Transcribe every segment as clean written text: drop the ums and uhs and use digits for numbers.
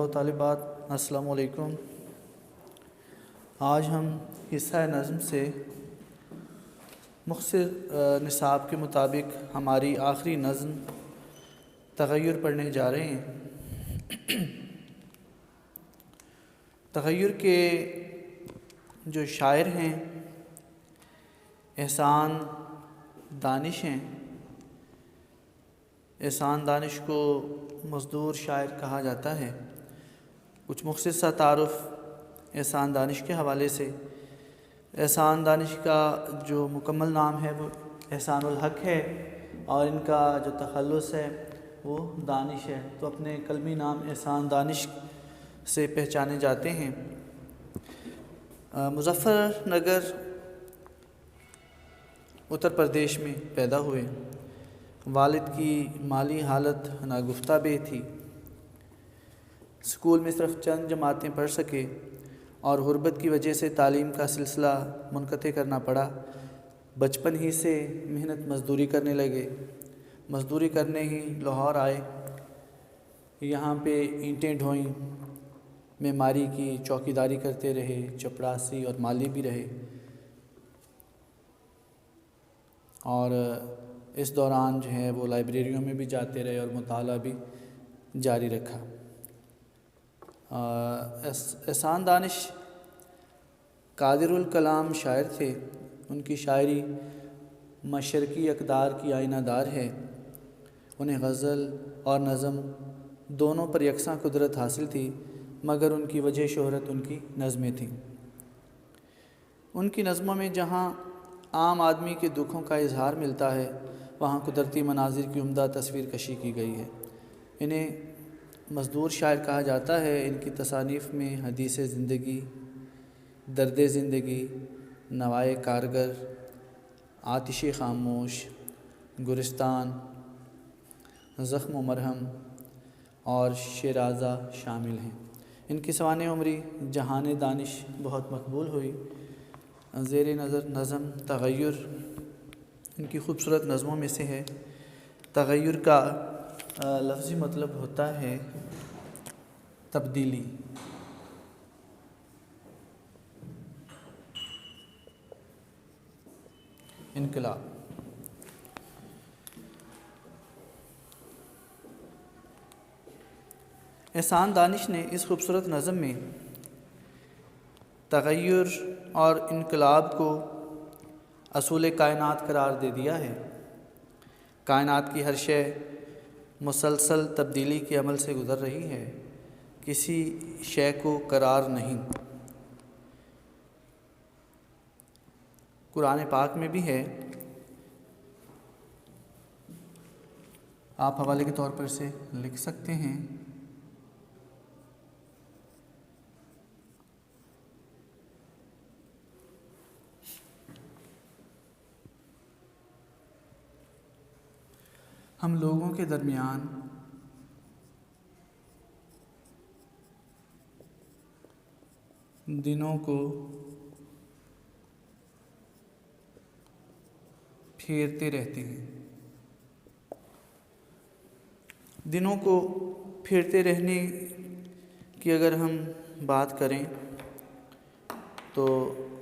طالبات السلام علیکم۔ آج ہم حصہ نظم سے مختصر نصاب کے مطابق ہماری آخری نظم تغیر پڑھنے جا رہے ہیں۔ تغیر کے جو شاعر ہیں احسان دانش ہیں۔ احسان دانش کو مزدور شاعر کہا جاتا ہے۔ کچھ مختصر سا تعارف احسان دانش کے حوالے سے۔ احسان دانش کا جو مکمل نام ہے وہ احسان الحق ہے، اور ان کا جو تخلص ہے وہ دانش ہے، تو اپنے قلمی نام احسان دانش سے پہچانے جاتے ہیں۔ مظفر نگر اتر پردیش میں پیدا ہوئے۔ والد کی مالی حالت ناگفتہ بے تھی۔ اسکول میں صرف چند جماعتیں پڑھ سکے اور غربت کی وجہ سے تعلیم کا سلسلہ منقطع کرنا پڑا۔ بچپن ہی سے محنت مزدوری کرنے لگے۔ مزدوری کرنے ہی لاہور آئے۔ یہاں پہ اینٹیں ڈھوئیں، معماری کی چوکیداری کرتے رہے، چپڑاسی اور مالی بھی رہے، اور اس دوران جو ہے وہ لائبریریوں میں بھی جاتے رہے اور مطالعہ بھی جاری رکھا۔ احسان دانش قادر الکلام شاعر تھے۔ ان کی شاعری مشرقی اقدار کی آئینہ دار ہے۔ انہیں غزل اور نظم دونوں پر یکساں قدرت حاصل تھی، مگر ان کی وجہ شہرت ان کی نظمیں تھیں۔ ان کی نظموں میں جہاں عام آدمی کے دکھوں کا اظہار ملتا ہے، وہاں قدرتی مناظر کی عمدہ تصویر کشی کی گئی ہے۔ انہیں مزدور شاعر کہا جاتا ہے۔ ان کی تصانیف میں حدیث زندگی، درد زندگی، نوائے کارگر، آتش خاموش، گلستان، زخم و مرہم اور شیرازہ شامل ہیں۔ ان کی سوانح عمری جہان دانش بہت مقبول ہوئی۔ زیر نظر نظم تغیر ان کی خوبصورت نظموں میں سے ہے۔ تغیر کا لفظی مطلب ہوتا ہے تبدیلی۔ انقلاب۔ احسان دانش نے اس خوبصورت نظم میں تغیر اور انقلاب کو اصول کائنات قرار دے دیا ہے۔ کائنات کی ہر شے مسلسل تبدیلی کے عمل سے گزر رہی ہے، کسی شے کو قرار نہیں۔ قرآن پاک میں بھی ہے، آپ حوالے کے طور پر سے لکھ سکتے ہیں۔ ہم لوگوں کے درمیان دنوں کو پھیرتے رہتے ہیں۔ دنوں کو پھیرتے رہنے کی اگر ہم بات کریں تو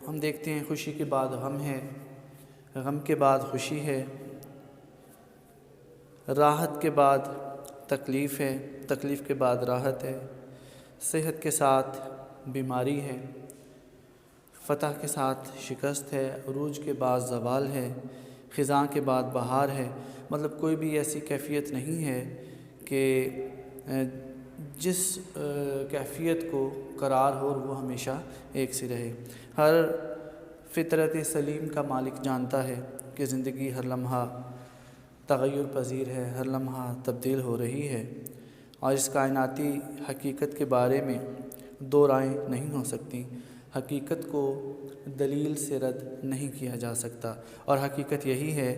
ہم دیکھتے ہیں خوشی کے بعد غم ہے، غم کے بعد خوشی ہے، راحت کے بعد تکلیف ہے، تکلیف کے بعد راحت ہے، صحت کے ساتھ بیماری ہے، فتح کے ساتھ شکست ہے، عروج کے بعد زوال ہے، خزاں کے بعد بہار ہے۔ مطلب کوئی بھی ایسی کیفیت نہیں ہے کہ جس کیفیت کو قرار ہو وہ ہمیشہ ایک سی رہے۔ ہر فطرت سلیم کا مالک جانتا ہے کہ زندگی ہر لمحہ تغیر پذیر ہے، ہر لمحہ تبدیل ہو رہی ہے، اور اس کائناتی حقیقت کے بارے میں دو رائیں نہیں ہو سکتی۔ حقیقت کو دلیل سے رد نہیں کیا جا سکتا، اور حقیقت یہی ہے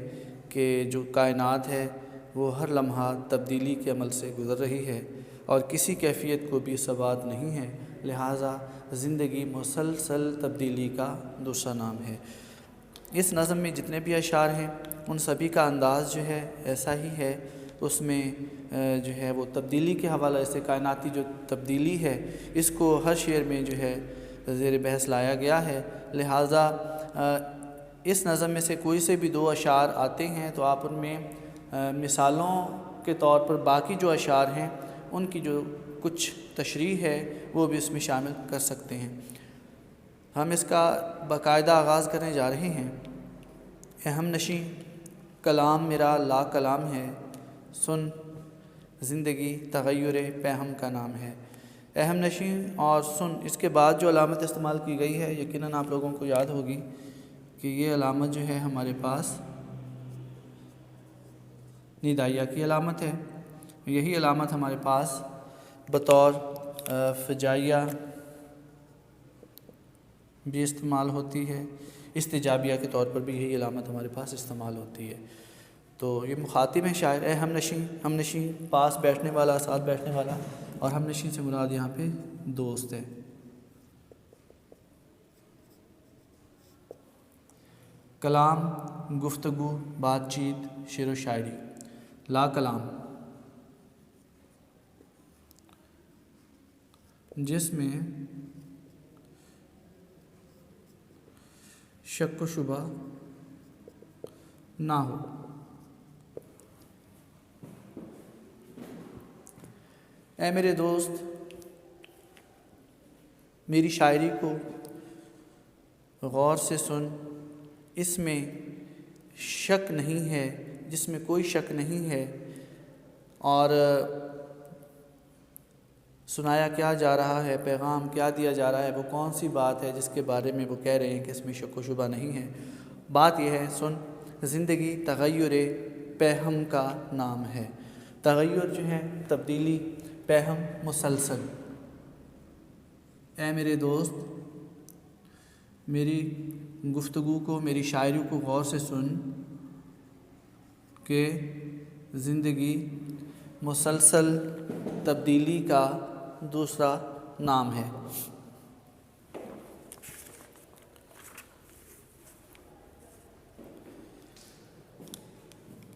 کہ جو کائنات ہے وہ ہر لمحہ تبدیلی کے عمل سے گزر رہی ہے، اور کسی کیفیت کو بھی ثبات نہیں ہے، لہٰذا زندگی مسلسل تبدیلی کا دوسرا نام ہے۔ اس نظم میں جتنے بھی اشعار ہیں ان سبھی کا انداز جو ہے ایسا ہی ہے اس میں جو ہے وہ تبدیلی کے حوالے سے کائناتی جو تبدیلی ہے اس کو ہر شعر میں جو ہے زیر بحث لایا گیا ہے۔ لہٰذا اس نظم میں سے کوئی سے بھی 2 اشعار آتے ہیں تو آپ ان میں مثالوں کے طور پر باقی جو اشعار ہیں ان کی جو کچھ تشریح ہے وہ بھی اس میں شامل کر سکتے ہیں۔ ہم اس کا باقاعدہ آغاز کرنے جا رہے ہیں۔ اے ہم نشیں کلام میرا لا کلام ہے، سن زندگی تغیر پیہم کا نام ہے۔ اے ہم نشیں اور سن، اس کے بعد جو علامت استعمال کی گئی ہے یقیناً آپ لوگوں کو یاد ہوگی کہ یہ علامت جو ہے ہمارے پاس ندائیہ کی علامت ہے۔ یہی علامت ہمارے پاس بطور فجائیہ بھی استعمال ہوتی ہے، استجابیہ کے طور پر بھی یہی علامت ہمارے پاس استعمال ہوتی ہے۔ تو یہ مخاطب ہیں شاعر، اے ہم نشیں پاس بیٹھنے والا، ساتھ بیٹھنے والا، اور ہم نشیں سے مراد یہاں پہ دوست ہے۔ کلام گفتگو، بات چیت، شعر و شاعری۔ لا کلام جس میں شک و شبہ نہ ہو۔ اے میرے دوست، میری شاعری کو غور سے سن، اس میں شک نہیں ہے، جس میں کوئی شک نہیں ہے، اور سنایا کیا جا رہا ہے، پیغام کیا دیا جا رہا ہے، وہ کون سی بات ہے جس کے بارے میں وہ کہہ رہے ہیں کہ اس میں شک و شبہ نہیں ہے۔ بات یہ ہے، سن زندگی تغیر پیہم کا نام ہے۔ تغیر جو ہے تبدیلی، پیہم مسلسل۔ اے میرے دوست، میری گفتگو کو، میری شاعری کو غور سے سن کہ زندگی مسلسل تبدیلی کا دوسرا نام ہے۔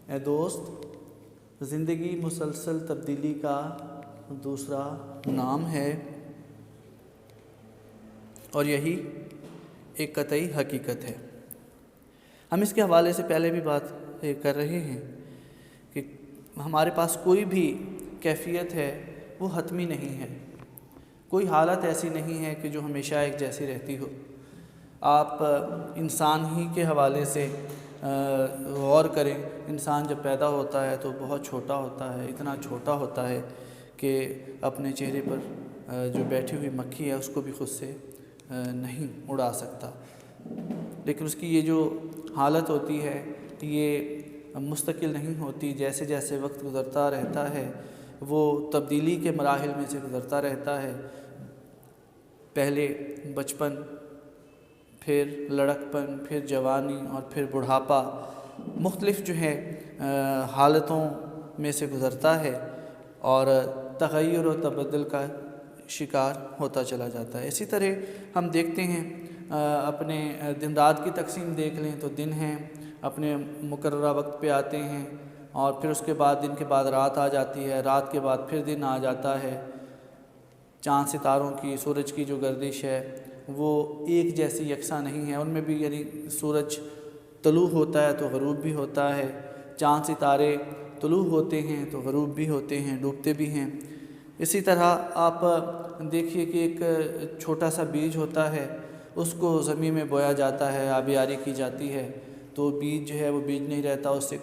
اے دوست، زندگی مسلسل تبدیلی کا دوسرا نام ہے، اور یہی ایک قطعی حقیقت ہے۔ ہم اس کے حوالے سے پہلے بھی بات کر رہے ہیں کہ ہمارے پاس کوئی بھی کیفیت ہے وہ حتمی نہیں ہے، کوئی حالت ایسی نہیں ہے کہ جو ہمیشہ ایک جیسی رہتی ہو۔ آپ انسان ہی کے حوالے سے غور کریں، انسان جب پیدا ہوتا ہے تو بہت چھوٹا ہوتا ہے، اتنا چھوٹا ہوتا ہے کہ اپنے چہرے پر جو بیٹھی ہوئی مکھی ہے اس کو بھی خود سے نہیں اڑا سکتا، لیکن اس کی یہ جو حالت ہوتی ہے یہ مستقل نہیں ہوتی، جیسے جیسے وقت گزرتا رہتا ہے وہ تبدیلی کے مراحل میں سے گزرتا رہتا ہے۔ پہلے بچپن، پھر لڑکپن، پھر جوانی، اور پھر بڑھاپا، مختلف جو ہے حالتوں میں سے گزرتا ہے اور تغیر و تبدل کا شکار ہوتا چلا جاتا ہے۔ اسی طرح ہم دیکھتے ہیں اپنے دن رات کی تقسیم دیکھ لیں تو دن ہیں، اپنے مقررہ وقت پہ آتے ہیں، اور پھر اس کے بعد دن کے بعد رات آ جاتی ہے، رات کے بعد پھر دن آ جاتا ہے۔ چاند ستاروں کی، سورج کی جو گردش ہے وہ ایک جیسی یکساں نہیں ہے، ان میں بھی یعنی سورج طلوع ہوتا ہے تو غروب بھی ہوتا ہے، چاند ستارے طلوع ہوتے ہیں تو غروب بھی ہوتے ہیں، ڈوبتے بھی ہیں۔ اسی طرح آپ دیکھیے کہ ایک چھوٹا سا بیج ہوتا ہے، اس کو زمین میں بویا جاتا ہے، آبیاری کی جاتی ہے، تو بیج جو ہے وہ بیج نہیں رہتا، اس سے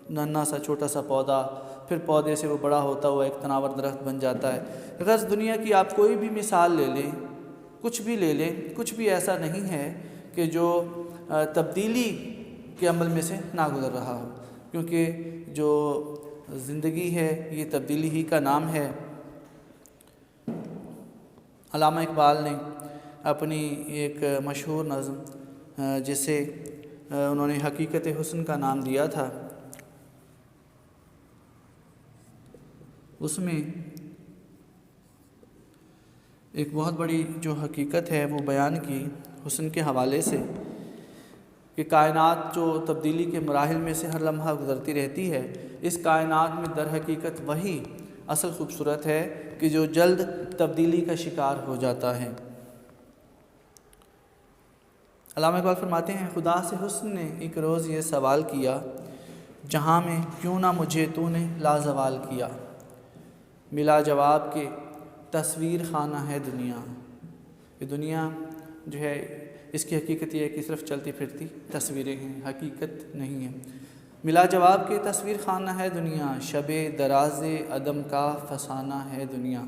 ننھا سا چھوٹا سا پودا، پھر پودے سے وہ بڑا ہوتا ہوا ایک تناور درخت بن جاتا ہے۔ غرض دنیا کی آپ کوئی بھی مثال لے لیں، کچھ بھی لے لیں، کچھ بھی ایسا نہیں ہے کہ جو تبدیلی کے عمل میں سے نہ گزر رہا ہو، کیونکہ جو زندگی ہے یہ تبدیلی ہی کا نام ہے۔ علامہ اقبال نے اپنی ایک مشہور نظم جسے انہوں نے حقیقت حسن کا نام دیا تھا، اس میں ایک بہت بڑی جو حقیقت ہے وہ بیان کی حسن کے حوالے سے، کہ کہ کائنات جو تبدیلی کے مراحل میں سے ہر لمحہ گزرتی رہتی ہے، اس کائنات میں در حقیقت وہی اصل خوبصورت ہے کہ جو جلد تبدیلی کا شکار ہو جاتا ہے۔ علامہ اقبال فرماتے ہیں، خدا سے حسن نے ایک روز یہ سوال کیا، جہاں میں کیوں نہ مجھے تو نے لازوال کیا، ملا جواب کہ تصویر خانہ ہے دنیا۔ یہ دنیا جو ہے اس کی حقیقت یہ ہے کہ صرف چلتی پھرتی تصویریں ہیں، حقیقت نہیں ہے۔ ملا جواب کہ تصویر خانہ ہے دنیا، شب دراز عدم کا فسانہ ہے دنیا۔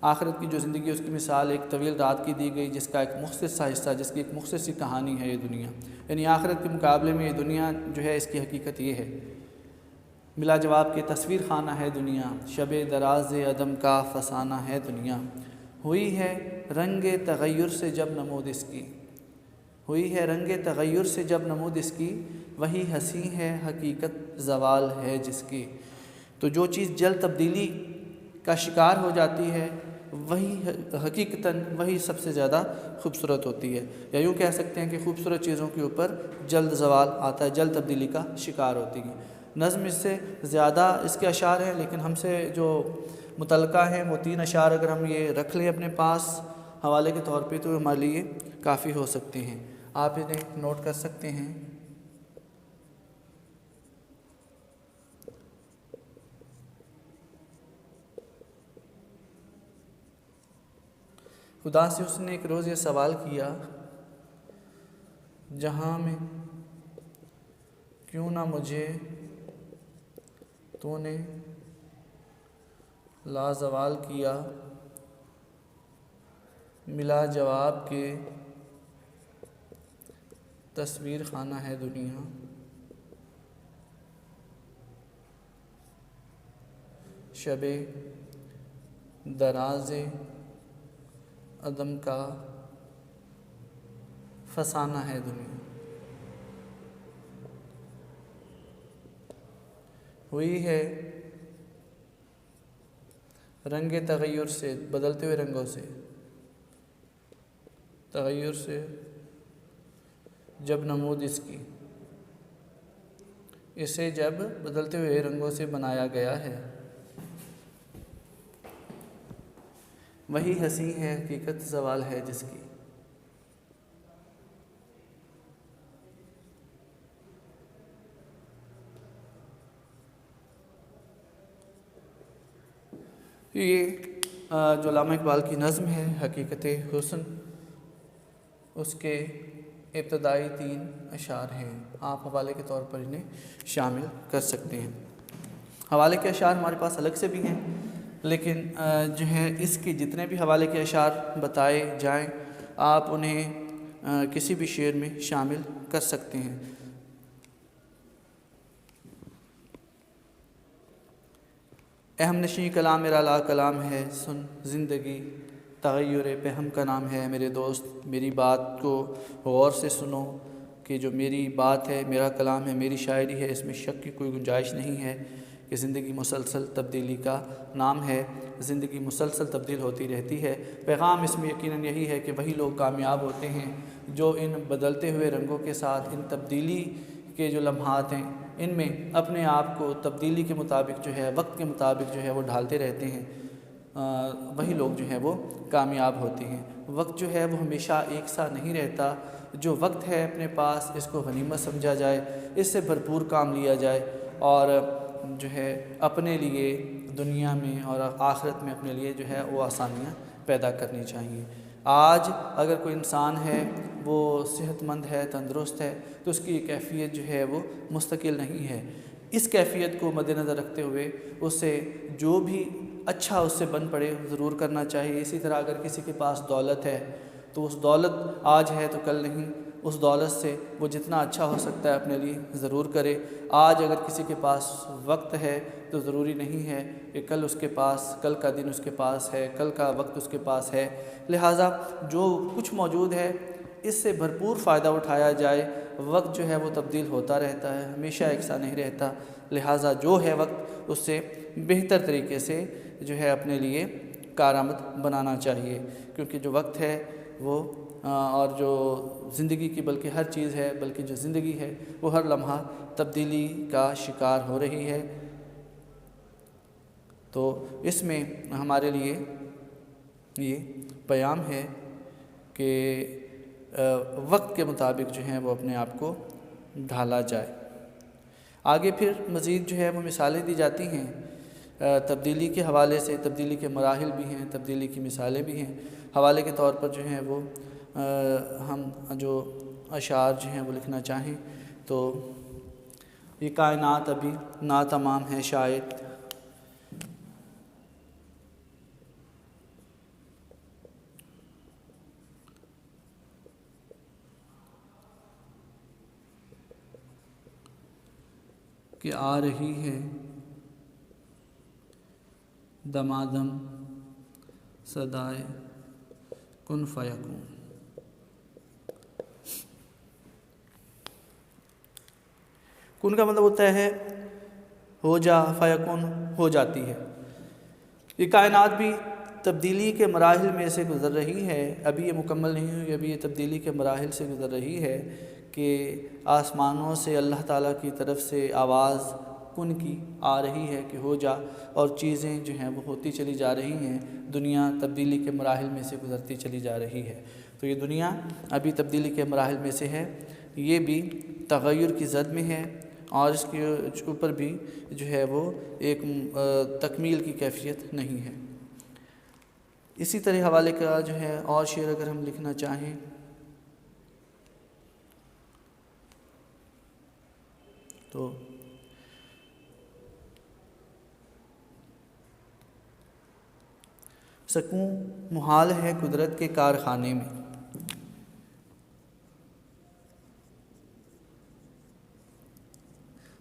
آخرت کی جو زندگی ہے اس کی مثال ایک طویل رات کی دی گئی، جس کا ایک مختصر سا حصہ، جس کی ایک مختصر سی کہانی ہے یہ دنیا، یعنی آخرت کے مقابلے میں یہ دنیا جو ہے اس کی حقیقت یہ ہے۔ ملا جواب کہ تصویر خانہ ہے دنیا، شب دراز عدم کا فسانہ ہے دنیا، ہوئی ہے رنگ تغیر سے جب نمود اس کی، ہوئی ہے رنگ تغیر سے جب نمود اس کی، وہی ہنسی ہے حقیقت زوال ہے جس کی۔ تو جو چیز جلد تبدیلی کا شکار ہو جاتی ہے وہی حقیقتاً وہی سب سے زیادہ خوبصورت ہوتی ہے، یا یوں کہہ سکتے ہیں کہ خوبصورت چیزوں کے اوپر جلد زوال آتا ہے، جلد تبدیلی کا شکار ہوتی ہے۔ نظم اس سے زیادہ اس کے اشعار ہیں، لیکن ہم سے جو متعلقہ ہیں وہ 3 اشعار اگر ہم یہ رکھ لیں اپنے پاس حوالے کے طور پہ تو ہمارے لیے کافی ہو سکتے ہیں، آپ انہیں نوٹ کر سکتے ہیں۔ خدا سے اس نے ایک روز یہ سوال کیا، جہاں میں کیوں نہ مجھے تو نے لازوال کیا، ملا جواب کہ تصویر خانہ ہے دنیا، شب دراز عدم کا فسانہ ہے دنیا، ہوئی ہے رنگ تغیر سے، بدلتے ہوئے رنگوں سے، تغیر سے جب نمود اس کی، اسے جب بدلتے ہوئے رنگوں سے بنایا گیا ہے، وہی ہنسی ہے حقیقت زوال ہے جس کی۔ یہ جو علامہ اقبال کی نظم ہے حقیقت حسن، اس کے ابتدائی 3 اشعار ہیں، آپ حوالے کے طور پر انہیں شامل کر سکتے ہیں۔ حوالے کے اشعار ہمارے پاس الگ سے بھی ہیں، لیکن جو ہے اس کے جتنے بھی حوالے کے اشعار بتائے جائیں آپ انہیں کسی بھی شعر میں شامل کر سکتے ہیں۔ اہم نشیں کلام میرا لا کلام ہے، سن زندگی تغیر پہم کا نام ہے، میرے دوست میری بات کو غور سے سنو کہ جو میری بات ہے، میرا کلام ہے، میری شاعری ہے، اس میں شک کی کوئی گنجائش نہیں ہے کہ زندگی مسلسل تبدیلی کا نام ہے، زندگی مسلسل تبدیل ہوتی رہتی ہے۔ پیغام اس میں یقیناً یہی ہے کہ وہی لوگ کامیاب ہوتے ہیں جو ان بدلتے ہوئے رنگوں کے ساتھ، ان تبدیلی کے جو لمحات ہیں ان میں اپنے آپ کو تبدیلی کے مطابق جو ہے، وقت کے مطابق جو ہے وہ ڈھالتے رہتے ہیں، وہی لوگ جو ہیں وہ کامیاب ہوتے ہیں۔ وقت جو ہے وہ ہمیشہ ایک سا نہیں رہتا، جو وقت ہے اپنے پاس اس کو غنیمت سمجھا جائے، اس سے بھرپور کام لیا جائے، اور جو ہے اپنے لیے دنیا میں اور آخرت میں اپنے لیے جو ہے وہ آسانیاں پیدا کرنی چاہیے۔ آج اگر کوئی انسان ہے وہ صحت مند ہے، تندرست ہے، تو اس کی کیفیت جو ہے وہ مستقل نہیں ہے۔ اس کیفیت کو مد نظر رکھتے ہوئے اسے جو بھی اچھا اس سے بن پڑے ضرور کرنا چاہیے۔ اسی طرح اگر کسی کے پاس دولت ہے تو اس دولت آج ہے تو کل نہیں، اس دولت سے وہ جتنا اچھا ہو سکتا ہے اپنے لیے ضرور کرے۔ آج اگر کسی کے پاس وقت ہے تو ضروری نہیں ہے کہ کل اس کے پاس، کل کا دن اس کے پاس ہے، کل کا وقت اس کے پاس ہے، لہٰذا جو کچھ موجود ہے اس سے بھرپور فائدہ اٹھایا جائے۔ وقت جو ہے وہ تبدیل ہوتا رہتا ہے، ہمیشہ ایک سا نہیں رہتا، لہٰذا جو ہے وقت اس سے بہتر طریقے سے جو ہے اپنے لیے کارآمد بنانا چاہیے، کیونکہ جو وقت ہے وہ اور جو زندگی کی بلکہ ہر چیز ہے، بلکہ جو زندگی ہے وہ ہر لمحہ تبدیلی کا شکار ہو رہی ہے۔ تو اس میں ہمارے لیے یہ پیام ہے کہ وقت کے مطابق جو ہے وہ اپنے آپ کو ڈھالا جائے۔ آگے پھر مزید جو ہے وہ مثالیں دی جاتی ہیں تبدیلی کے حوالے سے، تبدیلی کے مراحل بھی ہیں، تبدیلی کی مثالیں بھی ہیں۔ حوالے کے طور پر جو ہیں وہ ہم جو اشعار جو ہیں وہ لکھنا چاہیں تو یہ کائنات ابھی ناتمام ہے شاید، کہ آ رہی ہے دمادم صدائے کن فیکون۔ کن کا مطلب ہوتا ہے ہو جا، فیکون ہو جاتی ہے۔ یہ کائنات بھی تبدیلی کے مراحل میں سے گزر رہی ہے، ابھی یہ مکمل نہیں ہوئی، ابھی یہ تبدیلی کے مراحل سے گزر رہی ہے کہ آسمانوں سے اللہ تعالیٰ کی طرف سے آواز کن کی آ رہی ہے کہ ہو جا، اور چیزیں جو ہیں وہ ہوتی چلی جا رہی ہیں، دنیا تبدیلی کے مراحل میں سے گزرتی چلی جا رہی ہے۔ تو یہ دنیا ابھی تبدیلی کے مراحل میں سے ہے، یہ بھی تغیر کی زد میں ہے، اور اس کے اوپر بھی جو ہے وہ ایک تکمیل کی کیفیت نہیں ہے۔ اسی طرح حوالے کا جو ہے اور شعر اگر ہم لکھنا چاہیں تو سکون محال ہے قدرت کے کارخانے میں،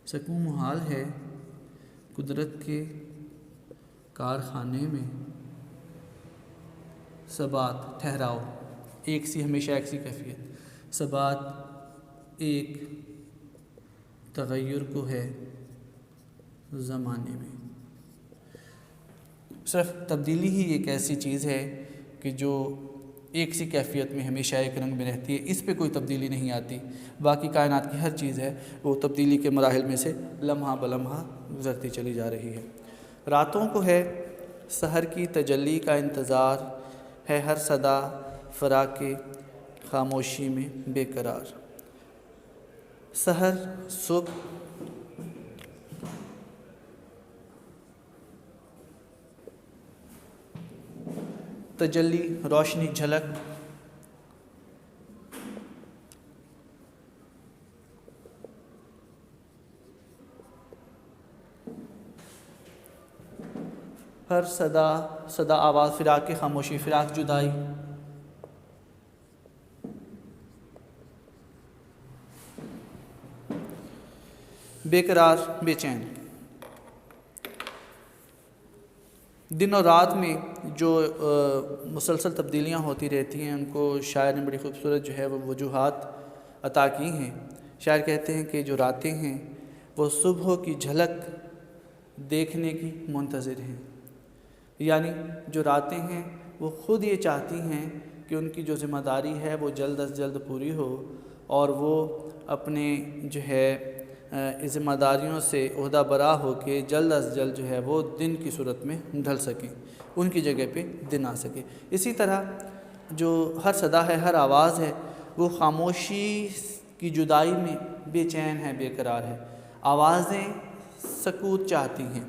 سکون محال ہے قدرت کے کارخانے میں، ثبات ٹھہراؤ ایک سی، ہمیشہ ایک سی کیفیت، ثبات ایک تغیر کو ہے زمانے میں۔ صرف تبدیلی ہی ایک ایسی چیز ہے کہ جو ایک سی کیفیت میں ہمیشہ ایک رنگ میں رہتی ہے، اس پہ کوئی تبدیلی نہیں آتی۔ باقی کائنات کی ہر چیز ہے وہ تبدیلی کے مراحل میں سے لمحہ بلمحہ گزرتی چلی جا رہی ہے۔ راتوں کو ہے سحر کی تجلی کا انتظار، ہے ہر صدا فراق خاموشی میں بے قرار۔ سحر صبح تجلی روشنی جھلک، ہر صدا آواز، فراق خاموشی، فراق جدائی، بے قرار بے چین۔ دن اور رات میں جو مسلسل تبدیلیاں ہوتی رہتی ہیں، ان کو شاعر نے بڑی خوبصورت جو ہے وہ وجوہات عطا کی ہیں۔ شاعر کہتے ہیں کہ جو راتیں ہیں وہ صبح کی جھلک دیکھنے کی منتظر ہیں، یعنی جو راتیں ہیں وہ خود یہ چاہتی ہیں کہ ان کی جو ذمہ داری ہے وہ جلد از جلد پوری ہو، اور وہ اپنے جو ہے ذمہ داریوں سے عہدہ برا ہو کے جلد از جلد جو ہے وہ دن کی صورت میں ڈھل سکیں، ان کی جگہ پہ دن آ سکے۔ اسی طرح جو ہر صدا ہے، ہر آواز ہے، وہ خاموشی کی جدائی میں بے چین ہے، بے قرار ہے۔ آوازیں سکوت چاہتی ہیں،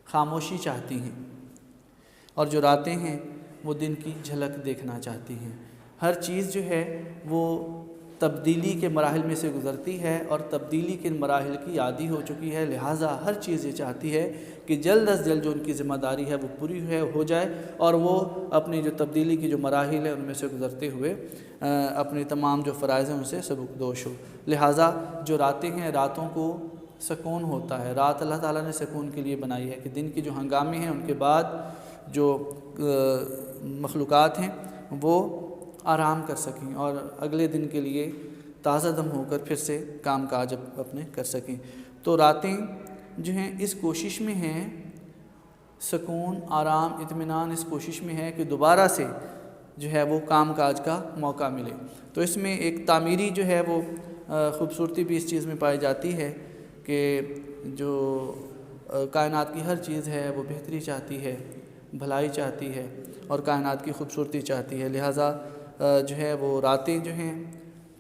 خاموشی چاہتی ہیں، اور جو راتیں ہیں وہ دن کی جھلک دیکھنا چاہتی ہیں۔ ہر چیز جو ہے وہ تبدیلی کے مراحل میں سے گزرتی ہے، اور تبدیلی کے مراحل کی عادی ہو چکی ہے، لہٰذا ہر چیز یہ چاہتی ہے کہ جلد از جلد جو ان کی ذمہ داری ہے وہ پوری ہو جائے، اور وہ اپنی جو تبدیلی کی جو مراحل ہیں ان میں سے گزرتے ہوئے اپنے تمام جو فرائض ہیں ان سے سبکدوش ہو۔ لہٰذا جو راتیں ہیں، راتوں کو سکون ہوتا ہے، رات اللہ تعالیٰ نے سکون کے لیے بنائی ہے کہ دن کے جو ہنگامے ہیں ان کے بعد جو مخلوقات ہیں وہ آرام کر سکیں، اور اگلے دن کے لیے تازہ دم ہو کر پھر سے کام کاج اپنے کر سکیں۔ تو راتیں جو ہیں اس کوشش میں ہیں، سکون، آرام، اطمینان اس کوشش میں ہے کہ دوبارہ سے جو ہے وہ کام کاج کا موقع ملے۔ تو اس میں ایک تعمیری جو ہے وہ خوبصورتی بھی اس چیز میں پائی جاتی ہے کہ جو کائنات کی ہر چیز ہے وہ بہتری چاہتی ہے، بھلائی چاہتی ہے اور کائنات کی خوبصورتی چاہتی ہے، لہٰذا جو ہے وہ راتیں جو ہیں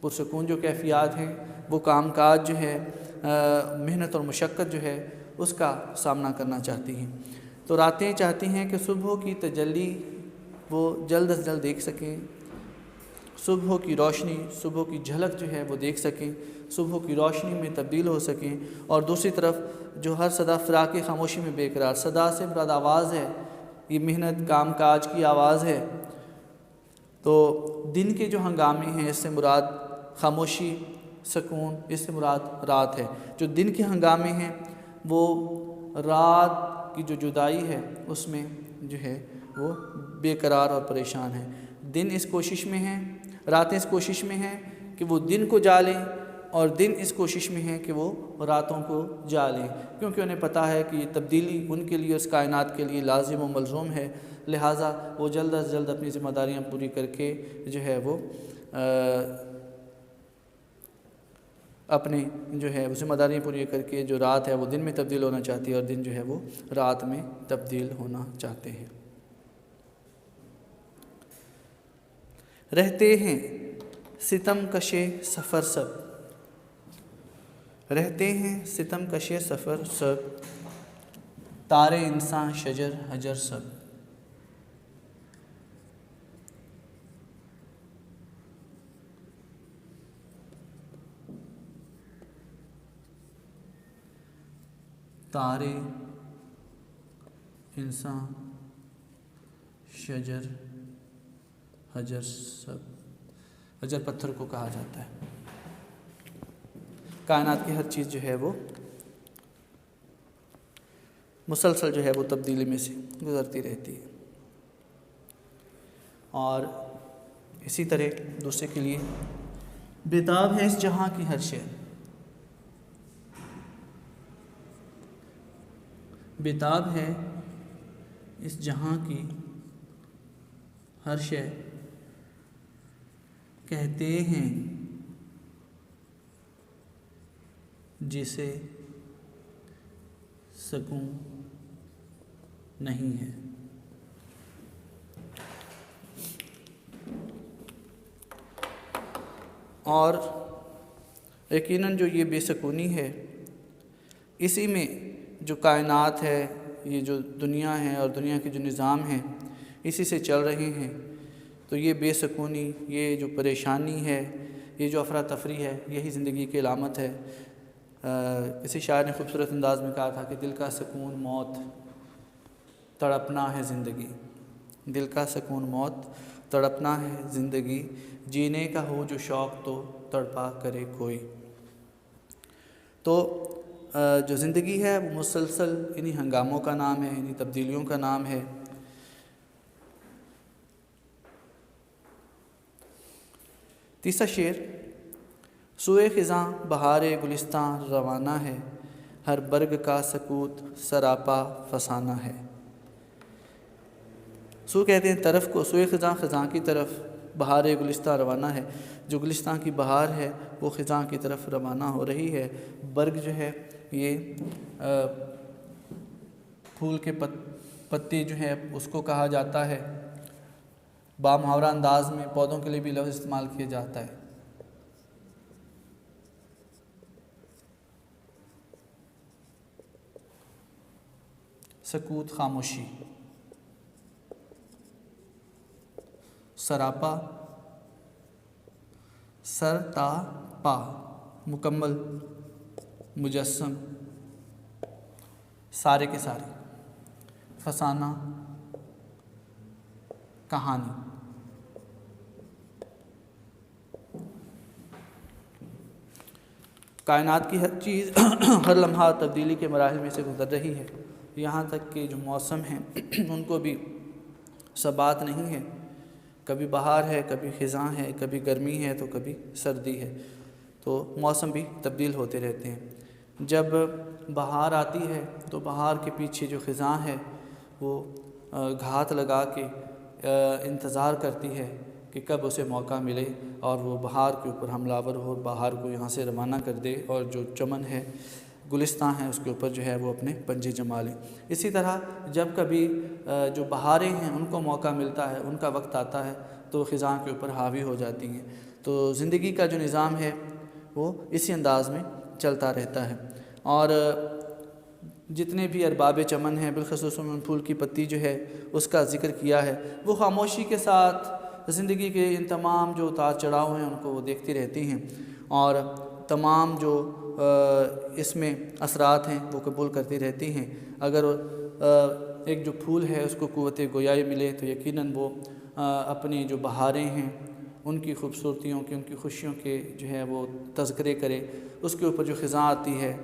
پرسکون جو کیفیات ہیں وہ کام کاج جو ہے محنت اور مشقت جو ہے اس کا سامنا کرنا چاہتی ہیں۔ تو راتیں چاہتی ہیں کہ صبح کی تجلی وہ جلد از جلد دیکھ سکیں، صبح کی روشنی، صبح کی جھلک جو ہے وہ دیکھ سکیں، صبح کی روشنی میں تبدیل ہو سکیں، اور دوسری طرف جو ہر صدا فراق خاموشی میں بے قرار، صدا سے مراد آواز ہے، یہ محنت کام کاج کی آواز ہے۔ تو دن کے جو ہنگامے ہیں اس سے مراد خاموشی، سکون، اس سے مراد رات ہے۔ جو دن کے ہنگامے ہیں وہ رات کی جو جدائی ہے اس میں جو ہے وہ بے قرار اور پریشان ہے۔ دن اس کوشش میں ہیں، راتیں اس کوشش میں ہیں کہ وہ دن کو جا لیں، اور دن اس کوشش میں ہیں کہ وہ راتوں کو جا لیں، کیونکہ انہیں پتہ ہے کہ یہ تبدیلی ان کے لیے، اس کائنات کے لیے لازم و ملزوم ہے، لہٰذا وہ جلد از جلد اپنی ذمہ داریاں پوری کر کے جو ہے وہ اپنے جو ہے ذمہ داریاں پوری کر کے جو رات ہے وہ دن میں تبدیل ہونا چاہتی ہے، اور دن جو ہے وہ رات میں تبدیل ہونا چاہتے ہیں۔ رہتے ہیں ستم کشے سفر سب، رہتے ہیں ستم کشے سفر سب، تارے انسان شجر حجر سب۔ تارے، انسان، شجر، حجر سب۔ حجر پتھر کو کہا جاتا ہے۔ کائنات کی ہر چیز جو ہے وہ مسلسل جو ہے وہ تبدیلی میں سے گزرتی رہتی ہے، اور اسی طرح دوسرے کے لیے بےتاب ہے اس جہاں کی ہر شے، بےتاب ہے اس جہاں کی ہر شے، کہتے ہیں جسے سکون نہیں ہے۔ اور یقیناً جو یہ بے سکونی ہے، اسی میں جو کائنات ہے، یہ جو دنیا ہے اور دنیا کے جو نظام ہیں اسی سے چل رہے ہیں، تو یہ بے سکونی، یہ جو پریشانی ہے، یہ جو افراتفری ہے، یہی زندگی کی علامت ہے۔ کسی شاعر نے خوبصورت انداز میں کہا تھا کہ دل کا سکون موت، تڑپنا ہے زندگی، دل کا سکون موت، تڑپنا ہے زندگی، جینے کا ہو جو شوق تو تڑپا کرے کوئی۔ تو جو زندگی ہے وہ مسلسل انہی ہنگاموں کا نام ہے، انہی تبدیلیوں کا نام ہے۔ تیسرا شعر، سوئے خزاں بہار گلستان روانہ ہے، ہر برگ کا سکوت سراپا فسانہ ہے۔ سو کہتے ہیں طرف کو، سوئے خزاں، خزاں کی طرف، بہار گلستان روانہ ہے، جو گلستان کی بہار ہے وہ خزاں کی طرف روانہ ہو رہی ہے۔ برگ جو ہے یہ پھول کے پتے جو ہے اس کو کہا جاتا ہے، بامحاورہ انداز میں پودوں کے لیے بھی لفظ استعمال کیا جاتا ہے۔ سکوت خاموشی، سراپا سر تا پا مکمل مجسم سارے کے سارے، فسانہ کہانی۔ کائنات کی ہر چیز ہر لمحہ تبدیلی کے مراحل میں سے گزر رہی ہے، یہاں تک کہ جو موسم ہیں ان کو بھی ثبات نہیں ہے، کبھی بہار ہے، کبھی خزاں ہے، کبھی گرمی ہے تو کبھی سردی ہے، تو موسم بھی تبدیل ہوتے رہتے ہیں۔ جب بہار آتی ہے تو بہار کے پیچھے جو خزاں ہے وہ گھات لگا کے انتظار کرتی ہے کہ کب اسے موقع ملے اور وہ بہار کے اوپر حملہ آور ہو، بہار کو یہاں سے روانہ کر دے اور جو چمن ہے، گلستان ہے، اس کے اوپر جو ہے وہ اپنے پنجے جما لیں۔ اسی طرح جب کبھی جو بہاریں ہیں ان کو موقع ملتا ہے، ان کا وقت آتا ہے تو خزاں کے اوپر حاوی ہو جاتی ہیں۔ تو زندگی کا جو نظام ہے وہ اسی انداز میں چلتا رہتا ہے۔ اور جتنے بھی ارباب چمن ہیں، بالخصوص ان پھول کی پتی جو ہے اس کا ذکر کیا ہے، وہ خاموشی کے ساتھ زندگی کے ان تمام جو اتار چڑھاؤ ہیں ان کو وہ دیکھتی رہتی ہیں، اور تمام جو اس میں اثرات ہیں وہ قبول کرتی رہتی ہیں۔ اگر ایک جو پھول ہے اس کو قوت گویائی ملے تو یقیناً وہ اپنی جو بہاریں ہیں ان کی خوبصورتیوں کی، ان کی خوشیوں کے جو ہے وہ تذکرے کرے۔ اس کے اوپر جو خزاں آتی ہے،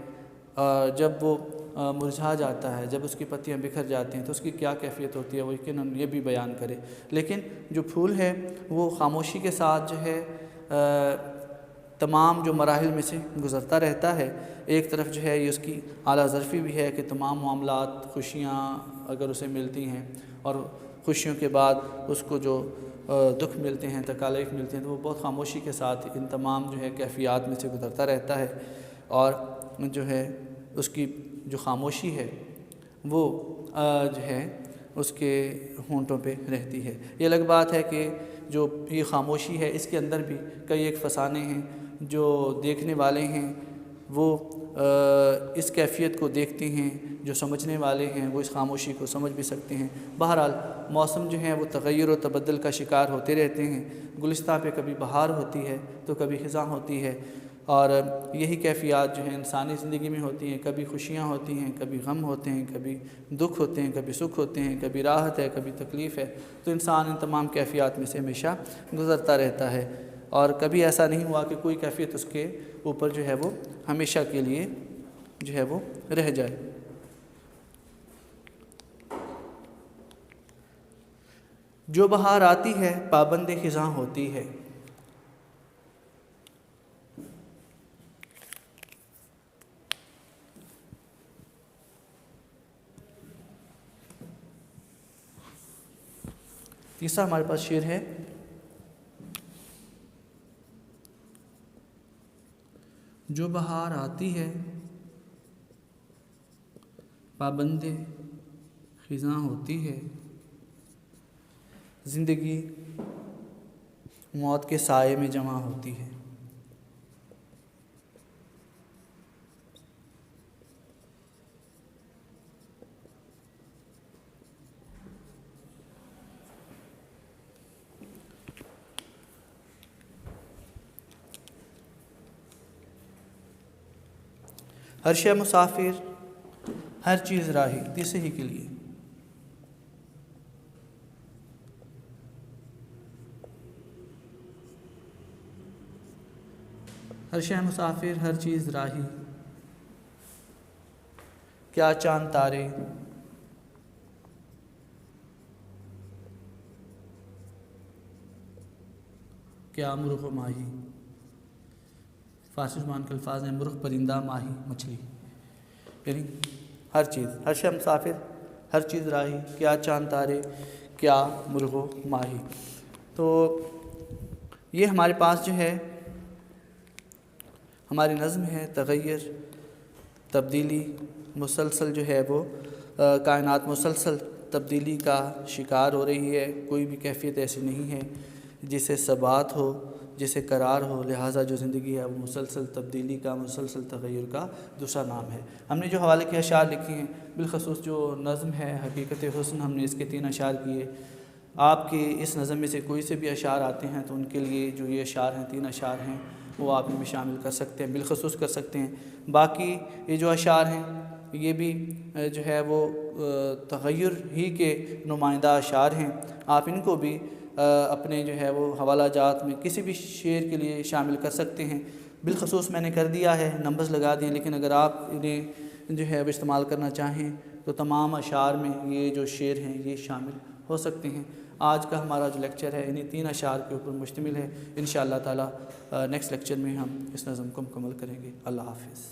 جب وہ مرجھا جاتا ہے، جب اس کی پتیاں بکھر جاتی ہیں تو اس کی کیا کیفیت ہوتی ہے وہ یقیناً یہ بھی بیان کرے۔ لیکن جو پھول ہے وہ خاموشی کے ساتھ جو ہے تمام جو مراحل میں سے گزرتا رہتا ہے۔ ایک طرف جو ہے یہ اس کی اعلیٰ ظرفی بھی ہے کہ تمام معاملات، خوشیاں اگر اسے ملتی ہیں اور خوشیوں کے بعد اس کو جو دکھ ملتے ہیں، تکالیف ملتے ہیں، تو وہ بہت خاموشی کے ساتھ ان تمام جو ہے کیفیات میں سے گزرتا رہتا ہے، اور جو ہے اس کی جو خاموشی ہے وہ جو ہے اس کے ہونٹوں پہ رہتی ہے۔ یہ الگ بات ہے کہ جو یہ خاموشی ہے اس کے اندر بھی کئی ایک فسانے ہیں، جو دیکھنے والے ہیں وہ اس کیفیت کو دیکھتے ہیں، جو سمجھنے والے ہیں وہ اس خاموشی کو سمجھ بھی سکتے ہیں۔ بہرحال موسم جو ہے وہ تغیر و تبدل کا شکار ہوتے رہتے ہیں۔ گلستان پہ کبھی بہار ہوتی ہے تو کبھی خزاں ہوتی ہے، اور یہی کیفیات جو ہیں انسانی زندگی میں ہوتی ہیں۔ کبھی خوشیاں ہوتی ہیں، کبھی غم ہوتے ہیں، کبھی دکھ ہوتے ہیں، کبھی سکھ ہوتے ہیں، کبھی راحت ہے، کبھی تکلیف ہے۔ تو انسان ان تمام کیفیات میں سے ہمیشہ گزرتا رہتا ہے، اور کبھی ایسا نہیں ہوا کہ کوئی کیفیت اس کے اوپر جو ہے وہ ہمیشہ کے لیے جو ہے وہ رہ جائے۔ جو بہار آتی ہے پابند خزاں ہوتی ہے۔ تیسرا ہمارے پاس شعر ہے، جو بہار آتی ہے پابند خزاں ہوتی ہے، زندگی موت کے سائے میں جمع ہوتی ہے۔ ہر شے مسافر، ہر چیز راہی، تیسرے ہی کے لیے۔ ہر شے مسافر، ہر چیز راہی، کیا چاند تارے کیا مرغ و ماہی۔ فارسی زبان کے الفاظ ہیں مرغ، پرندہ، ماہی، مچھلی، یعنی ہر چیز۔ ہر شے مسافر، ہر چیز راہی، کیا چاند تارے کیا مرغ و ماہی۔ تو یہ ہمارے پاس جو ہے ہماری نظم ہے، تغیر، تبدیلی، مسلسل جو ہے وہ کائنات مسلسل تبدیلی کا شکار ہو رہی ہے۔ کوئی بھی کیفیت ایسی نہیں ہے جسے ثبات ہو، جسے قرار ہو، لہٰذا جو زندگی ہے وہ مسلسل تبدیلی کا، مسلسل تغیر کا دوسرا نام ہے۔ ہم نے جو حوالے کے اشعار لکھے ہیں، بالخصوص جو نظم ہے حقیقت حسن، ہم نے اس کے 3 اشعار کیے۔ آپ کے اس نظم میں سے کوئی سے بھی اشعار آتے ہیں تو ان کے لیے جو یہ اشعار ہیں، 3 اشعار ہیں، وہ آپ ان میں شامل کر سکتے ہیں، بالخصوص کر سکتے ہیں۔ باقی یہ جو اشعار ہیں یہ بھی جو ہے وہ تغیر ہی کے نمائندہ اشعار ہیں۔ آپ ان کو بھی اپنے جو ہے وہ حوالہ جات میں کسی بھی شعر کے لیے شامل کر سکتے ہیں۔ بالخصوص میں نے کر دیا ہے، نمبرز لگا دیے، لیکن اگر آپ انہیں جو ہے وہ استعمال کرنا چاہیں تو تمام اشعار میں یہ جو شعر ہیں یہ شامل ہو سکتے ہیں۔ آج کا ہمارا جو لیکچر ہے انہی 3 اشعار کے اوپر مشتمل ہے۔ انشاءاللہ تعالی نیکسٹ لیکچر میں ہم اس نظم کو مکمل کریں گے۔ اللہ حافظ۔